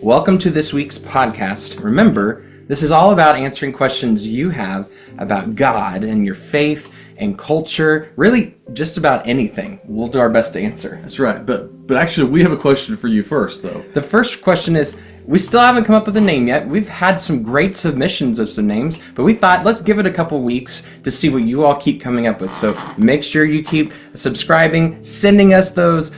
Welcome to this week's podcast. Remember, this is all about answering questions you have about God and your faith and culture, really just about anything. We'll do our best to answer. That's right, but actually we have a question for you first, though. The first question is, we still haven't come up with a name yet. We've had some great submissions of some names, but we thought let's give it a couple weeks to see what you all keep coming up with. So make sure you keep subscribing, sending us those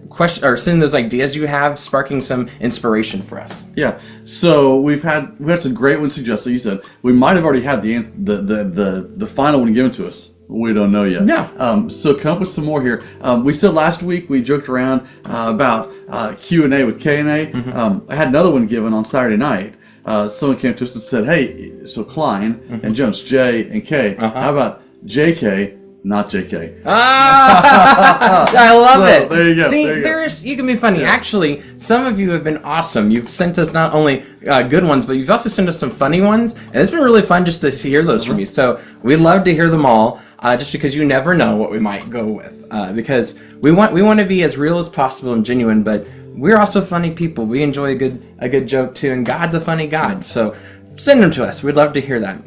questions or sending those ideas you have, sparking some inspiration for us. Yeah. So we had some great ones suggested. You said we might have already had the final one given to us. We don't know yet. No. So come up with some more here. We said last week we joked around about Q&A with K&A. I had another one given on Saturday night. Someone came to us and said, "Hey, so Klein and Jones, J and K. How about JK, not JK?" I love it. There you go. See, you can be funny. Yeah. Actually, some of you have been awesome. You've sent us not only good ones, but you've also sent us some funny ones, and it's been really fun just to hear those from you. So we'd love to hear them all. Just because you never know what we might go with, because we want to be as real as possible and genuine, but we're also funny people. We enjoy a good joke too, and God's a funny God. So send them to us. We'd love to hear that.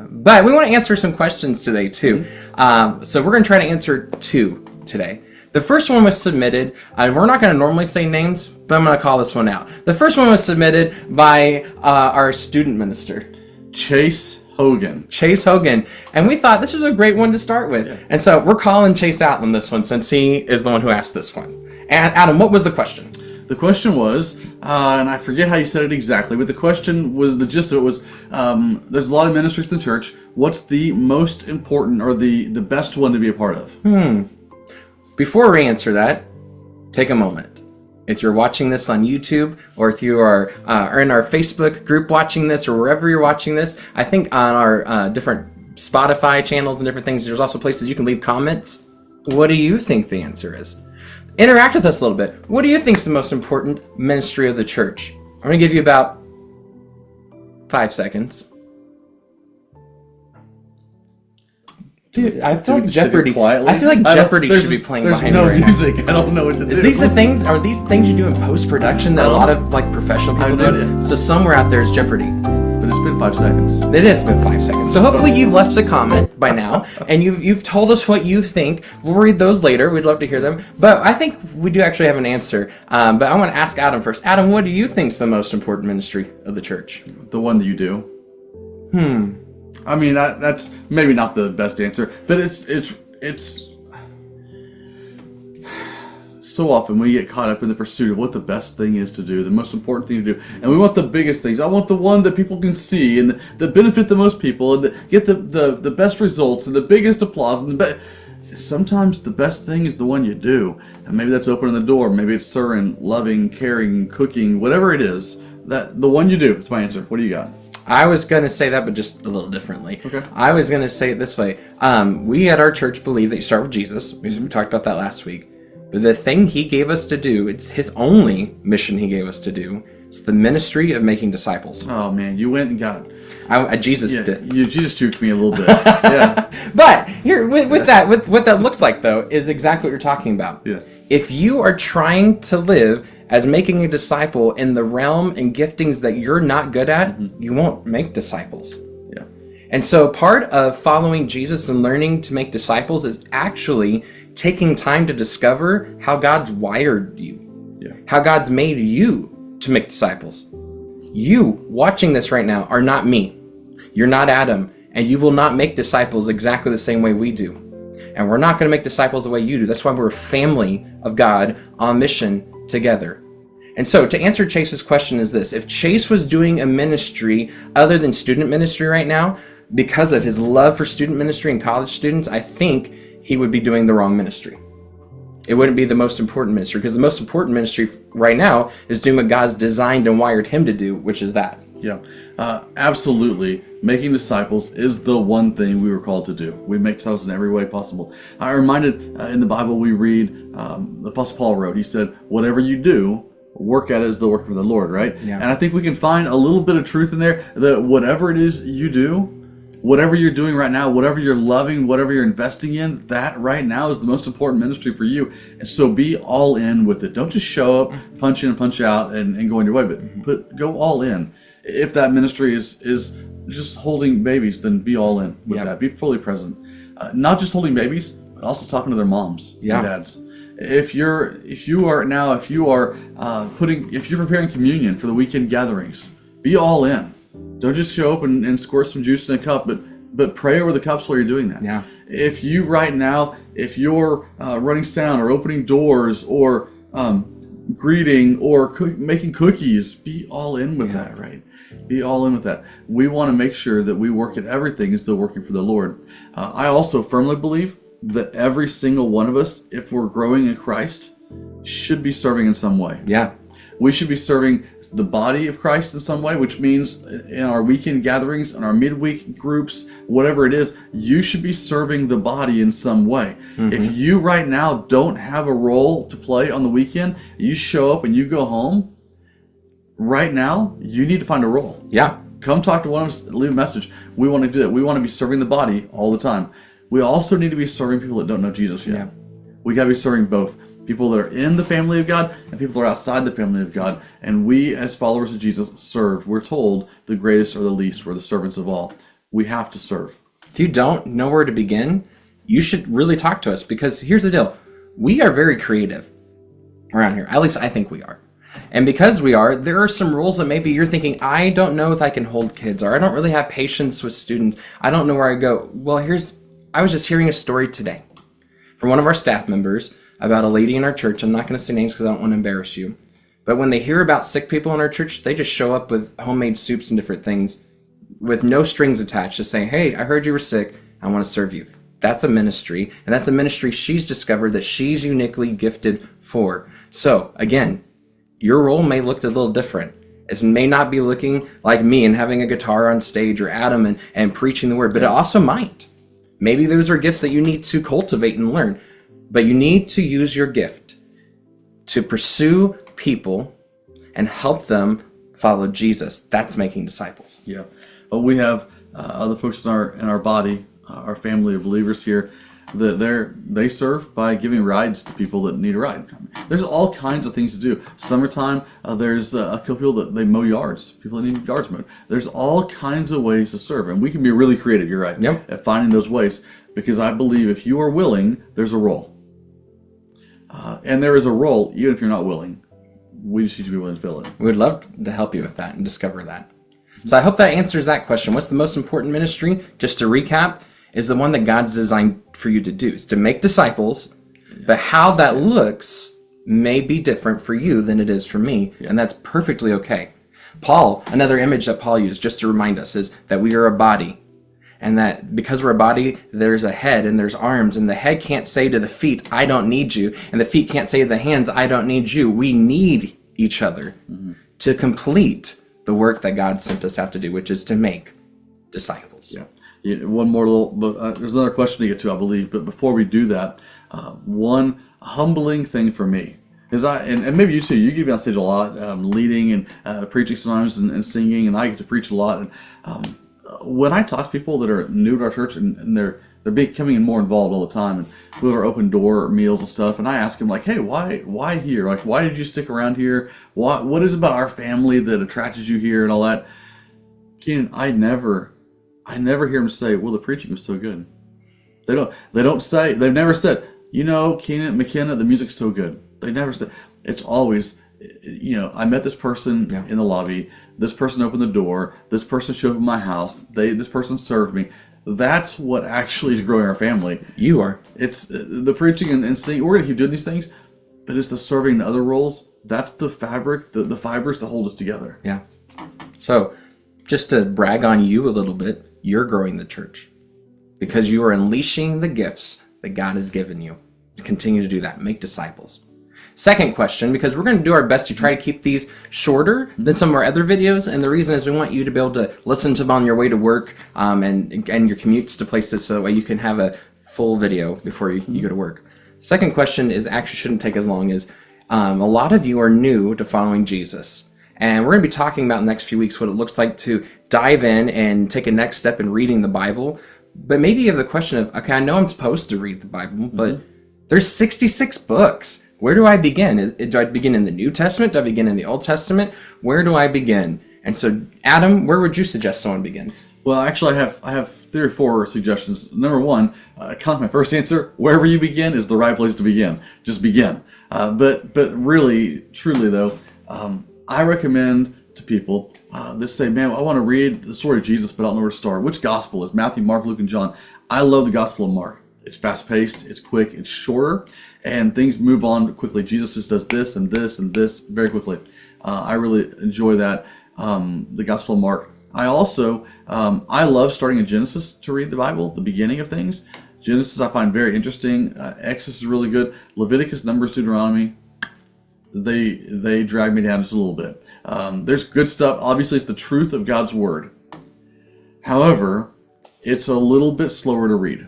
But we want to answer some questions today too. So we're going to try to answer two today. The first one was submitted. We're not going to normally say names, but I'm going to call this one out. The first one was submitted by our student minister, Chase Hogan. And we thought this was a great one to start with. Yeah. And so we're calling Chase out on this one since he is the one who asked this one. And Adam, what was the question? The question was, and I forget how you said it exactly, but the question was, the gist of it was, there's a lot of ministries in the church. What's the most important or the best one to be a part of? Before we answer that, take a moment. If you're watching this on YouTube, or if you are in our Facebook group watching this, or wherever you're watching this, I think on our different Spotify channels and different things, there's also places you can leave comments. What do you think the answer is? Interact with us a little bit. What do you think is the most important ministry of the church? I'm going to give you about 5 seconds. Dude, I feel like Jeopardy. I feel like Jeopardy should be playing behind me right now. There's no music. I don't know what to do. Are these things you do in post-production that a lot of professional people do? So somewhere out there is Jeopardy. But it's been 5 seconds. It has been 5 seconds. So hopefully you've left a comment by now, and you've told us what you think. We'll read those later. We'd love to hear them. But I think we do actually have an answer. But I want to ask Adam first. Adam, what do you think is the most important ministry of the church? The one that you do. I mean, that's maybe not the best answer, but it's so often we get caught up in the pursuit of what the best thing is to do, the most important thing to do, and we want the biggest things. I want the one that people can see and that benefit the most people and that get the best results and the biggest applause. And sometimes the best thing is the one you do, and maybe that's opening the door. Maybe it's serving, loving, caring, cooking, whatever it is. That the one you do. It's my answer. What do you got? I was going to say that, but just a little differently. Okay. I was going to say it this way. We at our church believe that you start with Jesus. We talked about that last week. But the thing he gave us to do, it's his only mission he gave us to do. It's the ministry of making disciples. Oh, man. You went and got... Jesus did. Jesus juked me a little bit. Yeah. But here, with what that looks like, though, is exactly what you're talking about. Yeah. If you are trying to live as making a disciple in the realm and giftings that you're not good at, you won't make disciples. Yeah. And so part of following Jesus and learning to make disciples is actually taking time to discover how God's wired you, how God's made you to make disciples. You watching this right now are not me. You're not Adam, and you will not make disciples exactly the same way we do. And we're not going to make disciples the way you do. That's why we're a family of God on mission together. And so to answer Chase's question is this: if Chase was doing a ministry other than student ministry right now, because of his love for student ministry and college students, I think he would be doing the wrong ministry. It wouldn't be the most important ministry, because the most important ministry right now is doing what God's designed and wired him to do, which is that. Yeah, absolutely. Making disciples is the one thing we were called to do. We make disciples in every way possible. I'm reminded in the Bible we read, the Apostle Paul wrote, he said, whatever you do, work at it as the work of the Lord, right? Yeah. And I think we can find a little bit of truth in there, that whatever it is you do, whatever you're doing right now, whatever you're loving, whatever you're investing in, that right now is the most important ministry for you. And so be all in with it. Don't just show up, punch in and punch out, and go on your way, but go all in. If that ministry is just holding babies, then be all in with that. Be fully present. Not just holding babies, but also talking to their moms and dads. If you're preparing communion for the weekend gatherings, be all in. Don't just show up and squirt some juice in a cup, but pray over the cups while you're doing that. Yeah. If you're running sound or opening doors or greeting or making cookies, be all in with that, right? Be all in with that. We want to make sure that we work at everything as though working for the Lord. I also firmly believe that every single one of us, if we're growing in Christ, should be serving in some way. Yeah. We should be serving the body of Christ in some way, which means in our weekend gatherings, in our midweek groups, whatever it is, you should be serving the body in some way. If you right now don't have a role to play on the weekend, you show up and you go home, right now, you need to find a role. Yeah. Come talk to one of us, leave a message. We want to do that. We want to be serving the body all the time. We also need to be serving people that don't know Jesus yet. Yeah. We got to be serving both. People that are in the family of God and people that are outside the family of God. And we, as followers of Jesus, serve. We're told the greatest or the least. We're the servants of all. We have to serve. If you don't know where to begin, you should really talk to us, because here's the deal. We are very creative around here. At least I think we are. And because we are, there are some rules that maybe you're thinking, I don't know if I can hold kids, or I don't really have patience with students. I don't know where I go. Well, I was just hearing a story today from one of our staff members about a lady in our church. I'm not going to say names because I don't want to embarrass you. But when they hear about sick people in our church, they just show up with homemade soups and different things with no strings attached, just saying, hey, I heard you were sick. I want to serve you. That's a ministry. And that's a ministry she's discovered that she's uniquely gifted for. So again, your role may look a little different. It may not be looking like me and having a guitar on stage, or Adam and preaching the word, but it also might. Maybe those are gifts that you need to cultivate and learn. But you need to use your gift to pursue people and help them follow Jesus. That's making disciples. Yeah. Well, we have other folks in our body, our family of believers here, that they serve by giving rides to people that need a ride. There's all kinds of things to do. Summertime, there's a couple people that they mow yards. People that need yards mowed. There's all kinds of ways to serve, and we can be really creative. You're right. Yep. At finding those ways, because I believe if you are willing, there's a role. And there is a role, even if you're not willing. We just need to be willing to fill it. We would love to help you with that and discover that. So I hope that answers that question. What's the most important ministry? Just to recap, is the one that God's designed for you to do. It's to make disciples, but how that looks may be different for you than it is for me, and that's perfectly okay. Paul, another image that Paul used, just to remind us, is that we are a body. And that because we're a body, there's a head and there's arms, and the head can't say to the feet, I don't need you. And the feet can't say to the hands, I don't need you. We need each other to complete the work that God sent us out to do, which is to make disciples. Yeah. One more little, there's another question to get to, I believe. But before we do that, one humbling thing for me is and maybe you too, you get to be on stage a lot, leading and preaching sometimes and singing, and I get to preach a lot. And when I talk to people that are new to our church and they're becoming more involved all the time, and we have our open door meals and stuff, and I ask them, like, hey, why here? Like, why did you stick around here? What is it about our family that attracted you here and all that? Keenan, I never hear them say, well, the preaching was so good. They've never said, Keenan, McKenna, the music's so good. They never said. It's always, I met this person in the lobby. This person opened the door. This person showed up at my house. This person served me. That's what actually is growing our family. You are. It's the preaching and singing. We're going to keep doing these things, but it's the serving the other roles. That's the fabric, the fibers that hold us together. Yeah. So, just to brag on you a little bit, you're growing the church because you are unleashing the gifts that God has given you to continue to do that. Make disciples. Second question, because we're going to do our best to try to keep these shorter than some of our other videos, and the reason is we want you to be able to listen to them on your way to work and your commutes to places, so that way you can have a full video before you go to work. Second question is actually shouldn't take as long as a lot of you are new to following Jesus, And we're going to be talking about in the next few weeks what it looks like to dive in and take a next step in reading the Bible. But maybe you have the question of, okay, I know I'm supposed to read the Bible, but there's 66 books. Where do I begin? Do I begin in the New Testament? Do I begin in the Old Testament? Where do I begin? And so, Adam, where would you suggest someone begins? Well, actually, I have 3 or 4 suggestions. Number one, kind of my first answer: wherever you begin is the right place to begin. Just begin. But really, truly though, I recommend to people that say, "Man, I want to read the story of Jesus, but I don't know where to start. Which gospel is Matthew, Mark, Luke, and John?" I love the Gospel of Mark. It's fast-paced, it's quick, it's shorter, and things move on quickly. Jesus just does this and this and this very quickly. I really enjoy that. The Gospel of Mark. I also, I love starting in Genesis to read the Bible, the beginning of things. Genesis I find very interesting. Exodus is really good. Leviticus, Numbers, Deuteronomy, they drag me down just a little bit. There's good stuff. Obviously, it's the truth of God's Word. However, it's a little bit slower to read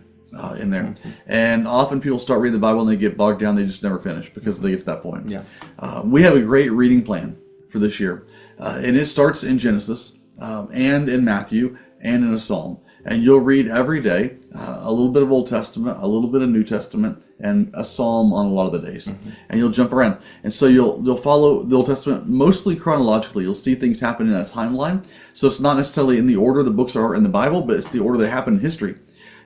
in there. And often people start reading the Bible and they get bogged down. They just never finish because they get to that point. Yeah. We have a great reading plan for this year. And it starts in Genesis and in Matthew and in a Psalm. And you'll read every day a little bit of Old Testament, a little bit of New Testament, and a Psalm on a lot of the days. And you'll jump around. And so you'll follow the Old Testament mostly chronologically. You'll see things happen in a timeline. So it's not necessarily in the order the books are in the Bible, but it's the order they happen in history.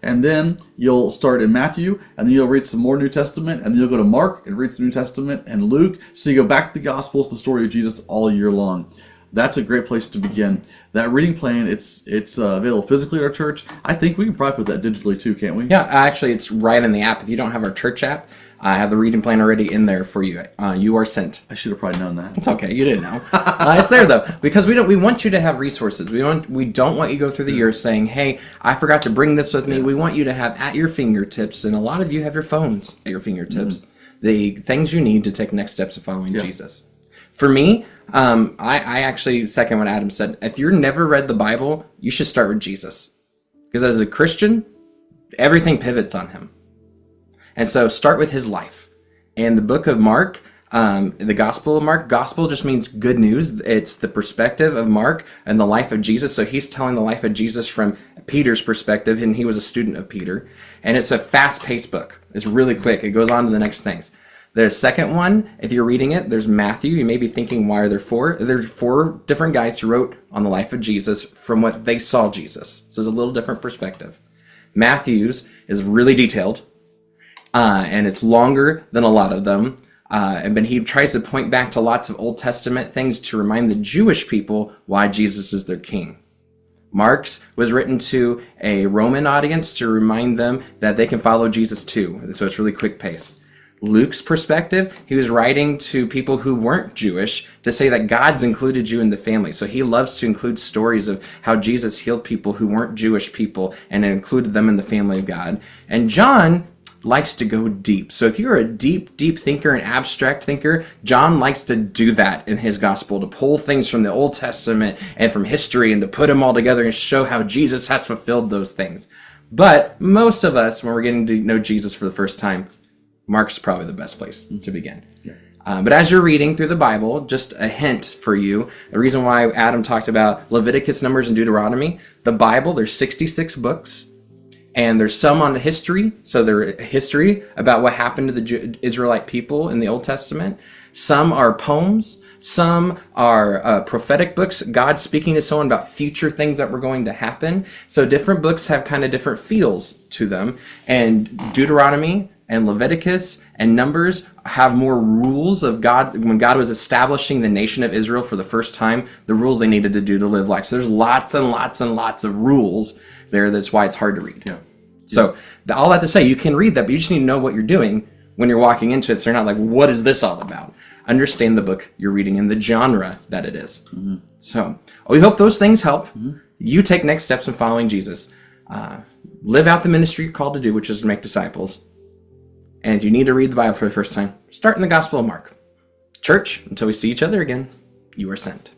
And then you'll start in Matthew, and then you'll read some more New Testament, and then you'll go to Mark and read some New Testament and Luke. So you go back to the Gospels, the story of Jesus all year long. That's a great place to begin. That reading plan, it's available physically at our church. I think we can probably put that digitally too, can't we? Yeah, actually, it's right in the app. If you don't have our church app, I have the reading plan already in there for you. You are sent. I should have probably known that. It's okay. You didn't know. It's there though, because we want you to have resources. We don't want you to go through the year saying, "Hey, I forgot to bring this with me." We want you to have at your fingertips, and a lot of you have your phones at your fingertips, the things you need to take next steps of following Jesus. For me, I actually second what Adam said. If you've never read the Bible, you should start with Jesus, because as a Christian, everything pivots on him. And so start with his life. And the book of Mark, the Gospel of Mark, gospel just means good news. It's the perspective of Mark and the life of Jesus. So he's telling the life of Jesus from Peter's perspective, and he was a student of Peter. And it's a fast-paced book. It's really quick. It goes on to the next things. There's a second one, if you're reading it, there's Matthew. You may be thinking, why are there 4? There's 4 different guys who wrote on the life of Jesus from what they saw Jesus. So it's a little different perspective. Matthew's is really detailed. And it's longer than a lot of them. But he tries to point back to lots of Old Testament things to remind the Jewish people why Jesus is their king. Mark's was written to a Roman audience to remind them that they can follow Jesus too. So it's really quick paced. Luke's perspective, he was writing to people who weren't Jewish to say that God's included you in the family. So he loves to include stories of how Jesus healed people who weren't Jewish people and included them in the family of God. And John likes to go deep. So if you're a deep thinker, an abstract thinker, John likes to do that in his gospel, to pull things from the Old Testament and from history and to put them all together and show how Jesus has fulfilled those things. But most of us, when we're getting to know Jesus for the first time, Mark's probably the best place to begin. But as you're reading through the Bible, just a hint for you, the reason why Adam talked about Leviticus, Numbers, and Deuteronomy, the Bible, there's 66 books, and there's some on history, so they're history about what happened to the Israelite people in the Old Testament. Some are poems, some are prophetic books, God speaking to someone about future things that were going to happen. So different books have kind of different feels to them, and Deuteronomy and Leviticus and Numbers have more rules of God. When God was establishing the nation of Israel for the first time, the rules they needed to do to live life. So there's lots and lots and lots of rules there. That's why it's hard to read. So all that to say, you can read that, but you just need to know what you're doing when you're walking into it. So you're not like, what is this all about? Understand the book you're reading and the genre that it is. So we hope those things help. You take next steps in following Jesus. Live out the ministry you're called to do, which is to make disciples. And if you need to read the Bible for the first time, start in the Gospel of Mark. Church, until we see each other again, you are sent.